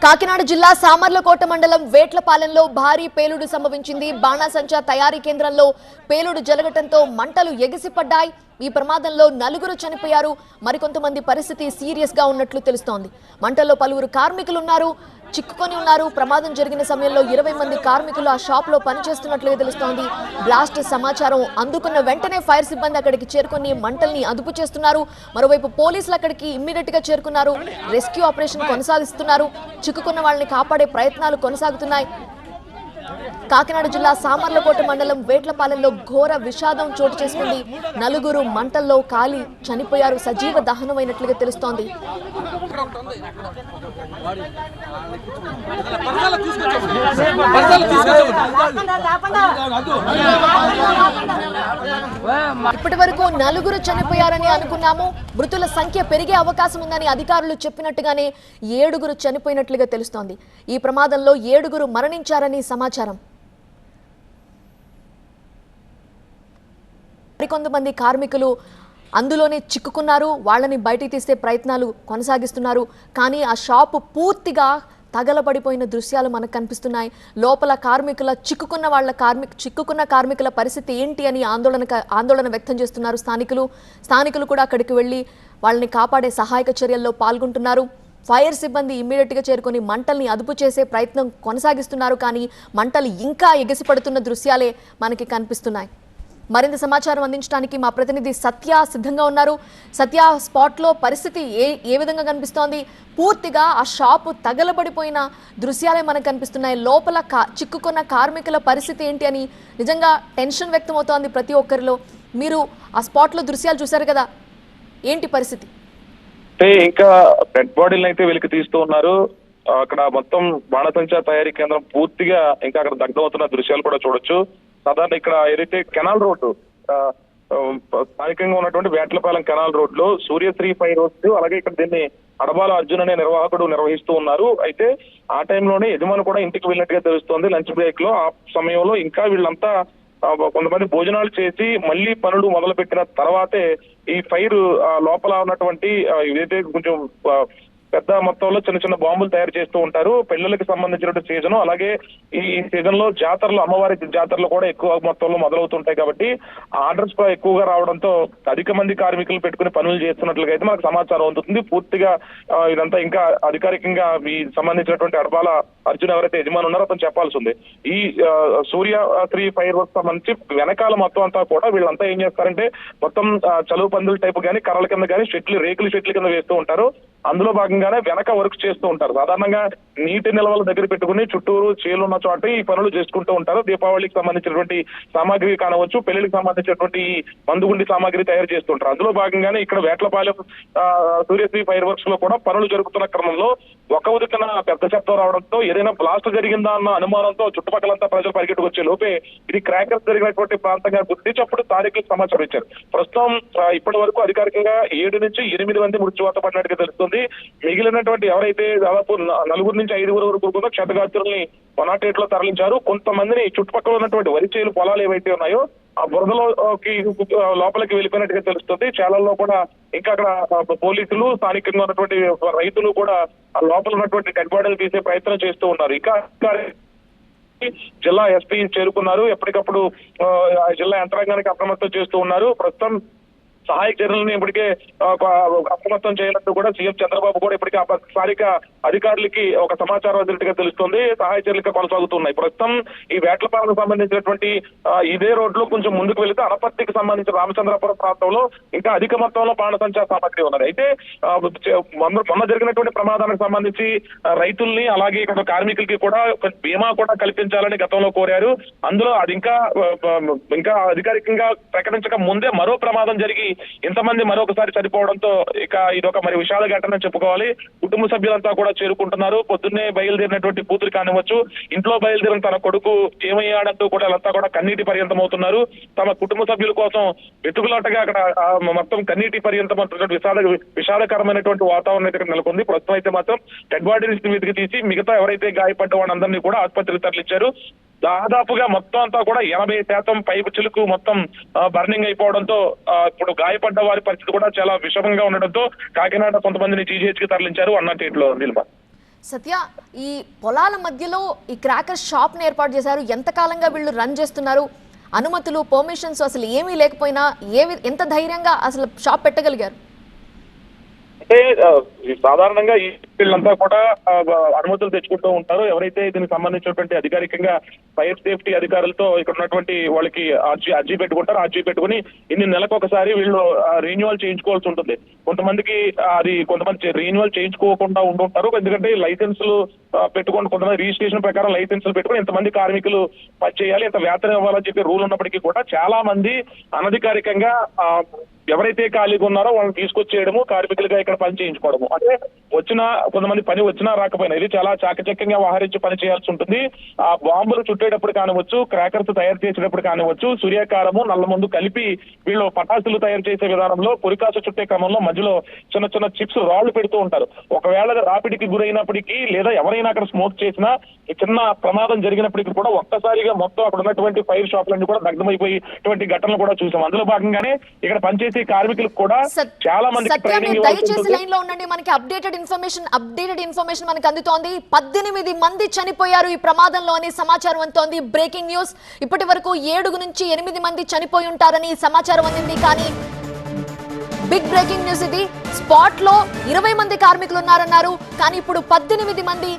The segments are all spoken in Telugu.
కాకినాడ జిల్లా సామర్లకోట మండలం వేట్లపాలెంలో భారీ పేలుడు సంభవించింది. బాణాసంచా తయారీ కేంద్రంలో పేలుడు జరగటంతో మంటలు ఎగిసిపడ్డాయి. ఈ ప్రమాదంలో 4 చనిపోయారు. మరికొంతమంది పరిస్థితి సీరియస్ గా ఉన్నట్లు తెలుస్తోంది. మంటల్లో పలువురు కార్మికులు చిక్కుకొని ఉన్నారు. ప్రమాదం జరిగిన సమయంలో 20 మంది కార్మికులు ఆ షాప్ లో పనిచేస్తున్నట్లుగా తెలుస్తోంది. బ్లాస్ట్ సమాచారం అందుకున్న వెంటనే ఫైర్ సిబ్బంది అక్కడికి చేరుకొని మంటల్ని అదుపు చేస్తున్నారు. మరోవైపు పోలీసులు అక్కడికి ఇమ్మీడియట్ గా చేరుకున్నారు. రెస్క్యూ ఆపరేషన్ కొనసాగిస్తున్నారు. చిక్కుకున్న వాళ్ళని కాపాడే ప్రయత్నాలు కొనసాగుతున్నాయి. కాకినాడ జిల్లా సామర్లకోట మండలం వేట్లపాలెంలో ఘోర విషాదం చోటు చేసుకుంది. 4 మంటల్లో కాలి చనిపోయారు. సజీవ దహనమైనట్లుగా తెలుస్తోంది. ఇప్పటి వరకు 4 చనిపోయారని అనుకున్నాము. మృతుల సంఖ్య పెరిగే అవకాశం ఉందని అధికారులు చెప్పినట్టుగానే 7 చనిపోయినట్లుగా తెలుస్తోంది. ఈ ప్రమాదంలో 7 మరణించారని సమాచారం. మరికొంతమంది కార్మికులు అందులోనే చిక్కుకున్నారు. వాళ్ళని బయటికి తీసే ప్రయత్నాలు కొనసాగిస్తున్నారు. కానీ ఆ షాపు పూర్తిగా తగలబడిపోయిన దృశ్యాలు మనకు కనిపిస్తున్నాయి. లోపల చిక్కుకున్న కార్మికుల పరిస్థితి ఏంటి అని ఆందోళన వ్యక్తం చేస్తున్నారు స్థానికులు కూడా అక్కడికి వెళ్ళి వాళ్ళని కాపాడే సహాయక చర్యల్లో పాల్గొంటున్నారు. ఫైర్ సిబ్బంది ఇమ్మీడియట్గా చేరుకొని మంటల్ని అదుపు చేసే ప్రయత్నం కొనసాగిస్తున్నారు. కానీ మంటలు ఇంకా ఎగిసిపడుతున్న దృశ్యాలే మనకి కనిపిస్తున్నాయి. మరింత సమాచారం అందించడానికి మా ప్రతినిధి సత్య సిద్ధంగా ఉన్నారు. సత్య, స్పాట్లో పరిస్థితి ఏ విధంగా కనిపిస్తోంది? పూర్తిగా ఆ షాపు తగలబడిపోయిన దృశ్యాలే మనకు కనిపిస్తున్నాయి. లోపల చిక్కుకున్న కార్మికుల పరిస్థితి ఏంటి అని నిజంగా టెన్షన్ వ్యక్తమవుతోంది ప్రతి ఒక్కరిలో. మీరు ఆ స్పాట్లో దృశ్యాలు చూశారు కదా, ఏంటి పరిస్థితి? ఇంకా డెడ్ బాడీలను అయితే వెలికి తీస్తూ ఉన్నారు. అక్కడ మొత్తం బాణసంచా తయారీ కేంద్రం పూర్తిగా ఇంకా అక్కడ దగ్ధమవుతున్న దృశ్యాలు కూడా చూడొచ్చు. సాధారణ ఇక్కడ ఏదైతే కెనాల్ రోడ్డు స్థానికంగా ఉన్నటువంటి వేట్లపాలెం కెనాల్ రోడ్ లో సూర్యశ్రీ ఫైర్ వర్క్స్, అలాగే ఇక్కడ దీన్ని అడబాల అర్జున్ అనే నిర్వాహకుడు నిర్వహిస్తూ ఉన్నారు. అయితే ఆ టైంలోనే యజమాని కూడా ఇంటికి వెళ్ళినట్టుగా తెలుస్తోంది లంచ్ బ్రేక్ లో. ఆ సమయంలో ఇంకా వీళ్ళంతా కొంతమంది భోజనాలు చేసి మళ్ళీ పనులు మొదలు పెట్టిన తర్వాతే ఈ ఫైర్ లోపల ఉన్నటువంటి ఏదైతే కొంచెం పెద్ద మొత్తంలో చిన్న చిన్న బాంబులు తయారు చేస్తూ ఉంటారు. పెళ్లిళ్ళకి సంబంధించినటువంటి సీజన్, అలాగే ఈ సీజన్ లో జాతరలు, అమ్మవారి జాతరలు కూడా ఎక్కువ మొత్తంలో మొదలవుతుంటాయి. కాబట్టి ఆర్డర్స్ కూడా ఎక్కువగా రావడంతో అధిక మంది కార్మికులు పెట్టుకుని పనులు చేస్తున్నట్లుగా అయితే మనకు సమాచారం అందుతుంది. పూర్తిగా ఇదంతా ఇంకా అధికారికంగా ఈ సంబంధించినటువంటి అడబాల అర్జున్ ఎవరైతే యజమాని ఉన్నారో అతను చెప్పాల్సి ఉంది. ఈ సూర్యశ్రీ ఫైర్ వర్క్స్ సంబంధించి వెనకాల మొత్తం అంతా కూడా వీళ్ళంతా ఏం చేస్తారంటే మొత్తం చలువు పందుల టైపు కానీ కర్రల కింద కానీ రేకుల షెట్ల కింద వేస్తూ ఉంటారు. అందులో భాగంగానే వెనక వర్క్ చేస్తూ ఉంటారు. సాధారణంగా నీటి నిల్వల దగ్గర పెట్టుకుని చుట్టూరు చేలున్న చోట ఈ పనులు చేసుకుంటూ ఉంటారు. దీపావళికి సంబంధించినటువంటి సామాగ్రి కానవచ్చు, పెళ్లికి సంబంధించినటువంటి మందుగుండి సామాగ్రి తయారు చేస్తుంటారు. అందులో భాగంగానే ఇక్కడ వేట్లపాలెం సూర్యశ్రీ ఫైర్ వర్క్స్ లో కూడా పనులు జరుగుతున్న క్రమంలో ఒక ఉదికన పెద్ద శబ్దం రావడంతో ఏదైనా బ్లాస్ట్ జరిగిందా అన్న అనుమానంతో చుట్టుపక్కలంతా ప్రజలు పరిగెట్టుకొచ్చే లోపే ఇది క్రాకర్స్ జరిగినటువంటి ప్రాంతంగా గుర్తించి అప్పుడు స్థానికులకు సమాచారం ఇచ్చారు. ప్రస్తుతం ఇప్పటి వరకు అధికారికంగా 7 నుంచి 8 మంది మృత్యువాత పడినట్టుగా తెలుస్తుంది. మిగిలినటువంటి ఎవరైతే దాదాపు 4 నుంచి 5 వరకు కూడా క్షతగాత్రుల్ని 108 లో తరలించారు. కొంతమందిని చుట్టుపక్కల ఉన్నటువంటి వరి చేలు పొలాలు ఏవైతే ఉన్నాయో ఆ బురదలోకి లోపలికి వెళ్ళిపోయినట్టుగా తెలుస్తుంది. చేలల్లో కూడా ఇంకా అక్కడ పోలీసులు, స్థానికంగా ఉన్నటువంటి రైతులు కూడా ఆ లోపల ఉన్నటువంటి డెడ్ బాడీలు తీసే ప్రయత్నం చేస్తూ ఉన్నారు. ఇంకా జిల్లా ఎస్పీ చేరుకున్నారు. ఎప్పటికప్పుడు జిల్లా యంత్రాంగానికి అప్రమత్తం చేస్తూ ఉన్నారు. ప్రస్తుతం సహాయక చర్యలను ఇప్పటికే అప్రమత్తం చేయాలంటూ కూడా సీఎం చంద్రబాబు కూడా ఇప్పటికే స్థానిక అధికారులకి ఒక సమాచారం అందినట్టుగా తెలుస్తుంది. సహాయ చర్యలు కొనసాగుతున్నాయి. ప్రస్తుతం ఈ వేట్లపాలెంకు సంబంధించినటువంటి ఇదే రోడ్ లో కొంచెం ముందుకు వెళితే అనపర్తికి సంబంధించిన రామచంద్రపురం ప్రాంతంలో ఇంకా అధిక మొత్తంలో బాణసంచా సామాగ్రి ఉన్నది. అయితే మొన్న జరిగినటువంటి ప్రమాదానికి సంబంధించి రైతుల్ని, అలాగే ఇక్కడ కార్మికులకి కూడా బీమా కూడా కల్పించాలని గతంలో కోరారు. అందులో అది ఇంకా అధికారికంగా ప్రకటించక ముందే మరో ప్రమాదం జరిగి ఇంతమంది మరొకసారి చనిపోవడంతో ఇక ఇదొక మరి విషాద ఘటన చెప్పుకోవాలి. కుటుంబ సభ్యులంతా కూడా చేరుకుంటున్నారు. పొద్దున్నే బయలుదేరినటువంటి కూతురు కానివచ్చు, ఇంట్లో బయలుదేరిన తన కొడుకు ఏమయ్యాడంటూ కూడా వాళ్ళంతా కూడా కన్నీటి పర్యంతం అవుతున్నారు. తమ కుటుంబ సభ్యుల కోసం వెతుకులాటగా అక్కడ మొత్తం కన్నీటి పర్యంతం విషాదకరమైనటువంటి వాతావరణం ఇక్కడ నెలకొంది. ప్రస్తుతం అయితే మాత్రం డెడ్ బాడీని వెతికి తీసి మిగతా ఎవరైతే గాయపడ్డ వాళ్ళందరినీ కూడా ఆసుపత్రికి తరలించారు. దాదాపుగా మొత్తం అంతా కూడా 80% పైపు చిలుకు మొత్తం బర్నింగ్ అయిపోవడంతో ఇప్పుడు గాయపడ్డ వారి పరిస్థితి కూడా చాలా విషమంగా ఉండడంతో కాకినాడ కొంతమందిని జీజీహెచ్ కి తరలించారు. 108 లో నిల్వ. సత్య, ఈ పొలాల మధ్యలో ఈ క్రాకర్ షాప్ ని ఏర్పాటు చేశారు. ఎంతకాలంగా వీళ్ళు రన్ చేస్తున్నారు? అనుమతులు, పర్మిషన్స్ అసలు ఏమీ లేకపోయినా ఎంత ధైర్యంగా అసలు షాప్ పెట్టగలిగారు? అంటే సాధారణంగా ఈ వీళ్ళంతా కూడా అనుమతులు తెచ్చుకుంటూ ఉంటారు. ఎవరైతే దీనికి సంబంధించినటువంటి అధికారికంగా ఫైర్ సేఫ్టీ అధికారులతో ఇక్కడ ఉన్నటువంటి వాళ్ళకి అర్జీ పెట్టుకుంటారు. అర్జీ పెట్టుకుని ఇన్ని నెలకు ఒకసారి వీళ్ళు రెన్యువల్ చేయించుకోవాల్సి ఉంటుంది. కొంతమంది రెన్యువల్ చేయించుకోకుండా ఉంటుంటారు. ఎందుకంటే లైసెన్సులు పెట్టుకొని కొంతమంది రిజిస్ట్రేషన్ ప్రకారం లైసెన్సులు పెట్టుకుని ఎంతమంది కార్మికులు పనిచేయాలి, ఎంత వేతనం ఇవ్వాలని చెప్పి రూల్ ఉన్నప్పటికీ కూడా చాలా మంది అనధికారికంగా ఎవరైతే ఖాళీగా ఉన్నారో వాళ్ళని తీసుకొచ్చేయడము, కార్మికులుగా ఇక్కడ పని చేయించుకోవడము. అంటే కొంతమంది పని వచ్చినా రాకపోయినా ఇది చాలా చాకచక్యంగా వ్యవహరించి పని చేయాల్సి ఉంటుంది. ఆ బాంబులు చుట్టేటప్పుడు కానివచ్చు, క్రాకర్స్ తయారు చేసేటప్పుడు కానివచ్చు, సూర్యకారము నల్ల మందు కలిపి వీళ్ళు పటాసులు తయారు చేసే విధానంలో పొలికాసు చుట్టే క్రమంలో మధ్యలో చిన్న చిన్న చిప్స్ రాళ్లు పెడుతూ ఉంటారు. ఒకవేళ రాపిడికి గురైనప్పటికీ లేదా ఎవరైనా అక్కడ స్మోక్ చేసినా చిన్న ప్రమాదం జరిగినప్పటికీ కూడా ఒక్కసారిగా మొత్తం అక్కడ ఉన్నటువంటి ఫైర్ షాపులన్నీ కూడా దగ్ధమైపోయేటువంటి ఘటనలు కూడా చూసాం. అందులో భాగంగానే ఇక్కడ పనిచేసే కార్మికులకు కూడా చాలా మందికి ట్రైనింగ్ దయచేసి లైన్ లో ఉండండి. మనకి అప్డేటెడ్ ఇన్ఫర్మేషన్ మనకి అందుతోంది. 18 మంది చనిపోయారు ఈ ప్రమాదంలో అని సమాచారం అందుతోంది. Breaking news. ఇప్పటి వరకు 7 నుంచి 8 మంది చనిపోయి ఉంటారని సమాచారం అందింది. కానీ బిగ్ బ్రేకింగ్ న్యూస్ ఇది. స్పాట్ లో 20 మంది కార్మికులు ఉన్నారన్నారు. కానీ ఇప్పుడు 18 మంది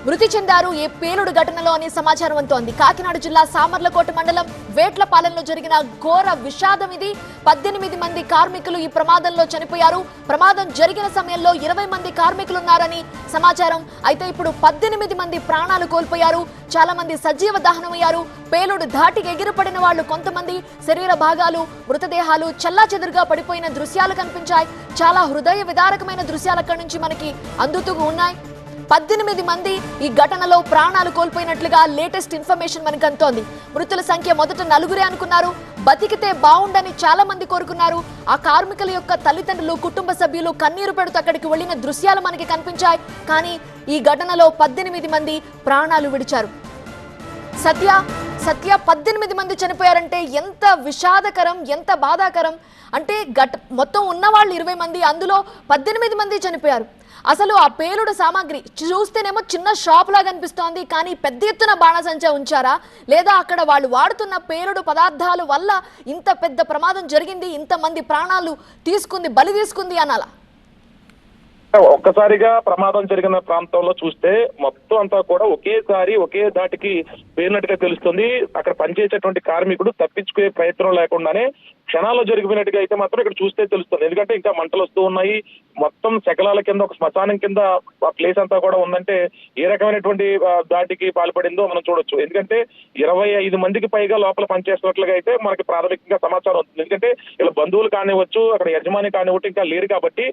మృతి చెందారు ఈ పేలుడు ఘటనలో అని సమాచారం అందుతోంది. కాకినాడ జిల్లా సామర్లకోట మండలం వేట్లపాలెంలో జరిగిన ఘోర విషాదం ఇది. 18 మంది కార్మికులు ఈ ప్రమాదంలో చనిపోయారు. ప్రమాదం జరిగిన సమయంలో 20 మంది కార్మికులు ఉన్నారని సమాచారం. అయితే ఇప్పుడు 18 మంది ప్రాణాలు కోల్పోయారు. చాలా మంది సజీవ దహనమయ్యారు. పేలుడు ధాటికి ఎగిరిపడిన వాళ్ళు కొంతమంది శరీర భాగాలు, మృతదేహాలు చెల్లాచెదురుగా పడిపోయిన దృశ్యాలు కనిపించాయి. చాలా హృదయ విదారకమైన దృశ్యాలు అక్కడి నుంచి మనకి అందుతూ ఉన్నాయి. 18 మంది ఈ ఘటనలో ప్రాణాలు కోల్పోయినట్లుగా లేటెస్ట్ ఇన్ఫర్మేషన్ మనకు అందుతోంది. మృతుల సంఖ్య మొదట 4 అనుకున్నారు. బతికితే బాగుండని చాలా మంది కోరుకున్నారు. ఆ కార్మికుల యొక్క తల్లిదండ్రులు, కుటుంబ సభ్యులు కన్నీరు పెడుతూ అక్కడికి వెళ్లిన దృశ్యాలు మనకి కనిపించాయి. కానీ ఈ ఘటనలో 18 మంది ప్రాణాలు విడిచారు. సత్య 18 మంది చనిపోయారంటే ఎంత విషాదకరం, ఎంత బాధాకరం. అంటే మొత్తం ఉన్న వాళ్ళు 20 మంది, అందులో 18 మంది చనిపోయారు. అసలు ఆ పేలుడు సామాగ్రి చూస్తేనేమో చిన్న షాప్ లాగా అనిపిస్తోంది. కానీ పెద్ద ఎత్తున బాణసంచా ఉంచారా, లేదా అక్కడ వాళ్ళు వాడుతున్న పేలుడు పదార్థాల వల్ల ఇంత పెద్ద ప్రమాదం జరిగింది, ఇంతమంది ప్రాణాలు బలి తీసుకుంది అనాలా? ఒక్కసారిగా ప్రమాదం జరిగిన ప్రాంతంలో చూస్తే మొత్తం అంతా కూడా ఒకే ధాటికి పేలినట్టుగా తెలుస్తుంది. అక్కడ పనిచేసేటువంటి కార్మికుడు తప్పించుకునే ప్రయత్నం లేకుండానే క్షణాల్లో జరిగిపోయినట్టుగా అయితే మాత్రం ఇక్కడ చూస్తే తెలుస్తుంది. ఎందుకంటే ఇంకా మంటలు వస్తూ ఉన్నాయి. మొత్తం శకలాల కింద ఒక శ్మశానం కింద ప్లేస్ అంతా కూడా ఉందంటే ఏ రకమైనటువంటి దాటికి పాల్పడిందో మనం చూడొచ్చు. ఎందుకంటే 25 మందికి పైగా లోపల పనిచేస్తున్నట్లుగా అయితే మనకి ప్రాథమికంగా సమాచారం వస్తుంది. ఎందుకంటే ఇలా బంధువులు కానివచ్చు, అక్కడ యజమాని కానివ్వచ్చు ఇంకా లేరు కాబట్టి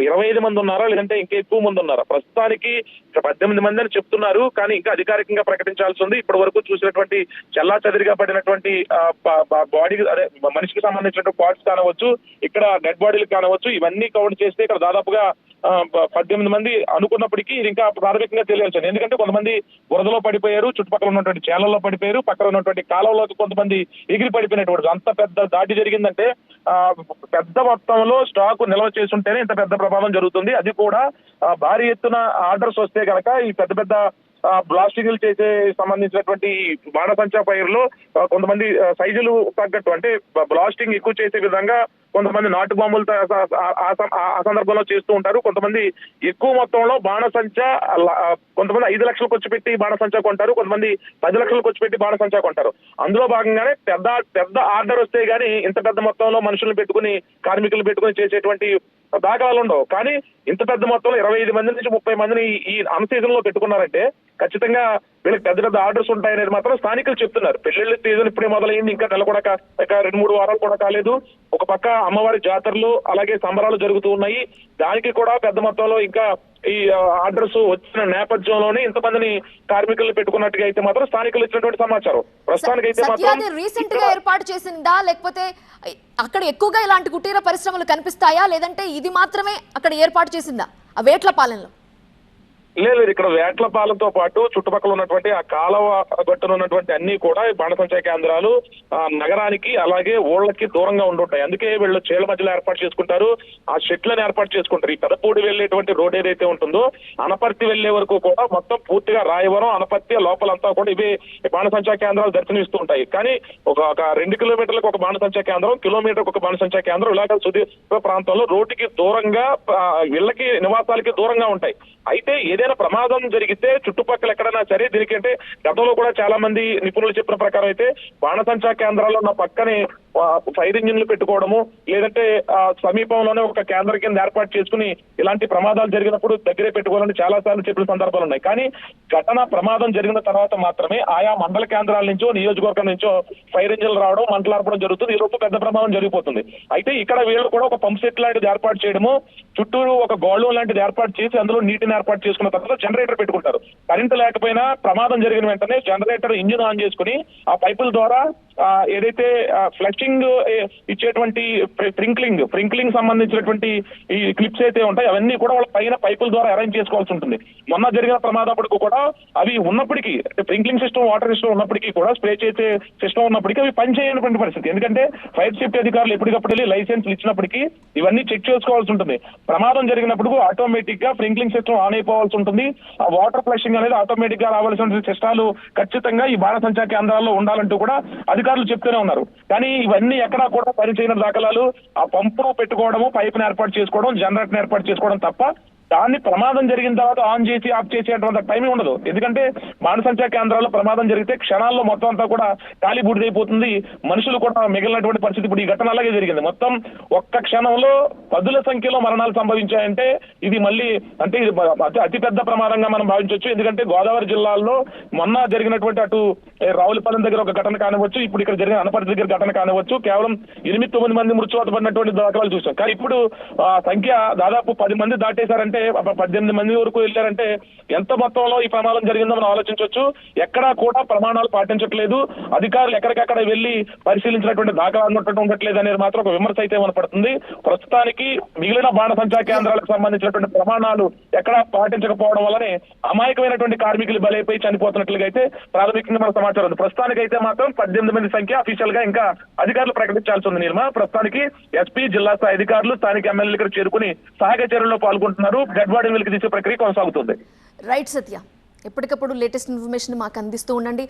25 మంది ఉన్నారా లేదంటే ఇంకా ఎక్కువ మంది ఉన్నారా? ప్రస్తుతానికి 18 మంది అని చెప్తున్నారు. కానీ ఇంకా అధికారికంగా ప్రకటించాల్సి ఉంది. ఇప్పటి వరకు చూసినటువంటి చెల్లా చెదిరిగా పడినటువంటి బాడీ, అదే మనిషికి సంబంధించినటువంటి పార్ట్స్ కానవచ్చు, ఇక్కడ డెడ్ బాడీలు కానవచ్చు, ఇవన్నీ కౌంట్ చేస్తే ఇక్కడ దాదాపుగా 18 మంది అనుకున్నప్పటికీ ఇది ఇంకా ప్రాథమికంగా తెలియాల్సింది. ఎందుకంటే కొంతమంది బురదలో పడిపోయారు, చుట్టుపక్కల ఉన్నటువంటి చేలల్లో పడిపోయారు, పక్కన ఉన్నటువంటి కాలంలోకి కొంతమంది ఎగిరి పడిపోయినటువంటి. అంత పెద్ద దాడి జరిగిందంటే పెద్ద మొత్తంలో స్టాక్ నిల్వ చేసుంటేనే ఇంత పెద్ద ప్రమాదం జరుగుతుంది. అది కూడా భారీ ఎత్తున ఆర్డర్స్ వస్తే కనుక ఈ పెద్ద బ్లాస్టింగ్లు చేసే సంబంధించినటువంటి బాణసంచా ఫైర్లో కొంతమంది సైజులు తగ్గట్టు అంటే బ్లాస్టింగ్ ఎక్కువ చేసే విధంగా కొంతమంది నాటు బాంబులతో ఆ సందర్భంలో చేస్తూ ఉంటారు. కొంతమంది ఎక్కువ మొత్తంలో బాణసంచా, కొంతమంది 5 లక్షలు ఖర్చు పెట్టి బాణసంచా కొంటారు, కొంతమంది 10 లక్షలు ఖర్చు పెట్టి బాణసంచా కొంటారు. అందులో భాగంగానే పెద్ద ఆర్డర్ వస్తే గానీ ఇంత పెద్ద మొత్తంలో మనుషులను పెట్టుకుని, కార్మికులు పెట్టుకుని చేసేటువంటి దాఖలాలు ఉండవు. కానీ ఇంత పెద్ద మొత్తంలో 25 మంది నుంచి 30 మందిని ఈ అన్ సీజన్ లో పెట్టుకున్నారంటే ఖచ్చితంగా వీళ్ళకి పెద్ద ఆర్డర్స్ ఉంటాయనేది మాత్రం స్థానికులు చెప్తున్నారు. పెళ్లిళ్ళ సీజన్ ఇప్పుడే మొదలైంది, ఇంకా నెల కూడా 2-3 వారాలు కూడా కాలేదు. ఒక పక్క అమ్మవారి జాతరలు అలాగే సంబరాలు జరుగుతూ ఉన్నాయి. దానికి కూడా పెద్ద మొత్తంలో ఇంకా ఈ ఆర్డర్స్ వచ్చిన నేపథ్యంలోనే ఇంతమందిని కార్మికులు పెట్టుకున్నట్టుగా అయితే మాత్రం స్థానికులు ఇచ్చినటువంటి సమాచారం. ప్రస్తుతానికి అయితే మాత్రం రీసెంట్ గా ఏర్పాటు చేసిందా, లేకపోతే అక్కడ ఎక్కువగా ఇలాంటి కుటీర పరిశ్రమలు కనిపిస్తాయా, లేదంటే ఇది మాత్రమే అక్కడ ఏర్పాటు చేసిందా ఆ వేట్లపాలెంలో? లేదు, ఇక్కడ వేట్లపాలెంతో పాటు చుట్టుపక్కల ఉన్నటువంటి ఆ కాలవ గట్టున ఉన్నటువంటి అన్ని కూడా ఈ బాణసంచా కేంద్రాలు నగరానికి అలాగే ఊళ్ళకి దూరంగా ఉండుంటాయి. అందుకే వీళ్ళు చేళ్ల మధ్యలో ఏర్పాటు చేసుకుంటారు, ఆ షెడ్లను ఏర్పాటు చేసుకుంటారు. ఈ పెదపూడి వెళ్ళేటువంటి రోడ్ ఏదైతే ఉంటుందో అనపర్తి వెళ్లే వరకు కూడా మొత్తం పూర్తిగా రాయవరం అనపర్తి లోపలంతా కూడా ఇవే బాణసంచా కేంద్రాలు దర్శనమిస్తూ ఉంటాయి. కానీ ఒక 2 కిలోమీటర్లకు ఒక బాణసంచా కేంద్రం, కిలోమీటర్కి ఒక బాణసంచా కేంద్రం ఇలాగ సుదీర్ఘ ప్రాంతంలో రోడ్డుకి దూరంగా ఇళ్లకి నివాసాలకి దూరంగా ఉంటాయి. అయితే ఏదైనా ప్రమాదం జరిగితే చుట్టుపక్కల ఎక్కడైనా సరే దీనికంటే గతంలో కూడా చాలా మంది నిపుణులు చెప్పిన ప్రకారం అయితే బాణసంచా కేంద్రాల్లో ఉన్న పక్కనే ఫైర్ ఇంజిన్లు పెట్టుకోవడము, లేదంటే సమీపంలోనే ఒక కేంద్రం కింద ఏర్పాటు చేసుకుని ఇలాంటి ప్రమాదాలు జరిగినప్పుడు దగ్గరే పెట్టుకోవాలని చాలా సార్లు చెప్పిన సందర్భాలు ఉన్నాయి. కానీ ఘటన ప్రమాదం జరిగిన తర్వాత మాత్రమే ఆయా మండల కేంద్రాల నుంచో నియోజకవర్గం నుంచో ఫైర్ ఇంజిన్లు రావడం, మంటలార్పడం జరుగుతుంది. ఈ లోపు పెద్ద ప్రమాదం జరిగిపోతుంది. అయితే ఇక్కడ వీళ్ళు కూడా ఒక పంప్ సెట్ లాంటిది ఏర్పాటు చేయడము, చుట్టూరు ఒక గోళం లాంటిది ఏర్పాటు చేసి అందులో నీటిని ఏర్పాటు చేసుకున్న తర్వాత జనరేటర్ పెట్టుకుంటారు. కరెంటు లేకపోయినా ప్రమాదం జరిగిన వెంటనే జనరేటర్ ఇంజిన్ ఆన్ చేసుకుని ఆ పైపుల ద్వారా ఏదైతే ఫ్లషింగ్ ఇచ్చేటువంటి స్ప్రింక్లింగ్ సంబంధించినటువంటి ఈ క్లిప్స్ అయితే ఉంటాయి అవన్నీ కూడా వాళ్ళ పైన పైపుల ద్వారా అరేంజ్ చేసుకోవాల్సి ఉంటుంది. మొన్న జరిగిన ప్రమాదప్పటికి కూడా అవి ఉన్నప్పటికీ, స్ప్రింక్లింగ్ సిస్టమ్, వాటర్ సిస్టమ్ ఉన్నప్పటికీ కూడా, స్ప్రే చేసే సిస్టమ్ ఉన్నప్పటికీ అవి పనిచేయనటువంటి పరిస్థితి. ఎందుకంటే ఫైర్ సేఫ్టీ అధికారులు ఎప్పటికప్పుడు వెళ్ళి లైసెన్స్ ఇచ్చినప్పటికీ ఇవన్నీ చెక్ చేసుకోవాల్సి ఉంటుంది. ప్రమాదం జరిగినప్పుడు ఆటోమేటిక్ గా స్ప్రింక్లింగ్ సిస్టమ్ ఆన్ అయిపోవాల్సి ఉంటుంది. ఆ వాటర్ ఫ్లషింగ్ అనేది ఆటోమేటిక్ గా రావాల్సిన సిస్టాలు ఖచ్చితంగా ఈ బాణసంచా కేంద్రాల్లో ఉండాలంటూ కూడా అధికారులు చెప్తూనే ఉన్నారు. కానీ ఇవన్నీ ఎక్కడా కూడా పనిచేయని దాఖలాలు. ఆ పంపును పెట్టుకోవడము, పైపును ఏర్పాటు చేసుకోవడం, జనరేటర్ ఏర్పాటు చేసుకోవడం తప్ప దాన్ని ప్రమాదం జరిగిన తర్వాత ఆన్ చేసి ఆఫ్ చేసేటువంటి టైమింగ్ ఉండదు. ఎందుకంటే బాణసంచా కేంద్రాల్లో ప్రమాదం జరిగితే క్షణాల్లో మొత్తం అంతా కూడా ఖాళీ బూడిదైపోతుంది. మనుషులు కూడా మిగిలినటువంటి పరిస్థితి. ఇప్పుడు ఈ ఘటన అలాగే జరిగింది. మొత్తం ఒక్క క్షణంలో 10ల సంఖ్యలో మరణాలు సంభవించాయంటే ఇది మళ్ళీ అంటే ఇది అతిపెద్ద ప్రమాదంగా మనం భావించవచ్చు. ఎందుకంటే గోదావరి జిల్లాల్లో మొన్న జరిగినటువంటి అటు రావులపాలెం దగ్గర ఒక ఘటన కానివచ్చు, ఇప్పుడు ఇక్కడ జరిగిన అనపర్తి దగ్గర ఘటన కానివచ్చు, కేవలం 8-9 మంది మృత్యువాత పడినటువంటి దాఖలాలు చూసాం. కానీ ఇప్పుడు సంఖ్య దాదాపు 10 మంది దాటేశారంటే, 18 మంది వరకు వెళ్ళారంటే ఎంత మొత్తంలో ఈ ప్రమాదం జరిగిందో మనం ఆలోచించవచ్చు. ఎక్కడా కూడా ప్రమాణాలు పాటించట్లేదు. అధికారులు ఎక్కడికక్కడ వెళ్లి పరిశీలించినటువంటి దాఖలాలు ఉండట్లేదు అనేది మాత్రం ఒక విమర్శ అయితే పడుతుంది. ప్రస్తుతానికి మిగిలిన బాణసంచా కేంద్రాలకు సంబంధించినటువంటి ప్రమాణాలు ఎక్కడా పాటించకపోవడం వల్లనే అమాయకమైనటువంటి కార్మికులు బలైపోయి చనిపోతున్నట్లుగా అయితే ప్రాథమికంగా మన సమాచారం ఉంది. ప్రస్తుతానికి అయితే మాత్రం 18 మంది సంఖ్య అఫీషియల్ గా ఇంకా అధికారులు ప్రకటించాల్సి ఉంది. నిర్మా, ప్రస్తుతానికి ఎస్పీ, జిల్లా స్థాయి అధికారులు, స్థానిక ఎమ్మెల్యేలు ఇక్కడ చేరుకుని సహాయక చర్యల్లో పాల్గొంటున్నారు. డెడ్ బాడీ వెలికి తీసే ప్రక్రియ కొనసాగుతుంది. రైట్ సత్య, ఎప్పటికప్పుడు లేటెస్ట్ ఇన్ఫర్మేషన్ మాకు అందిస్తూ ఉండండి.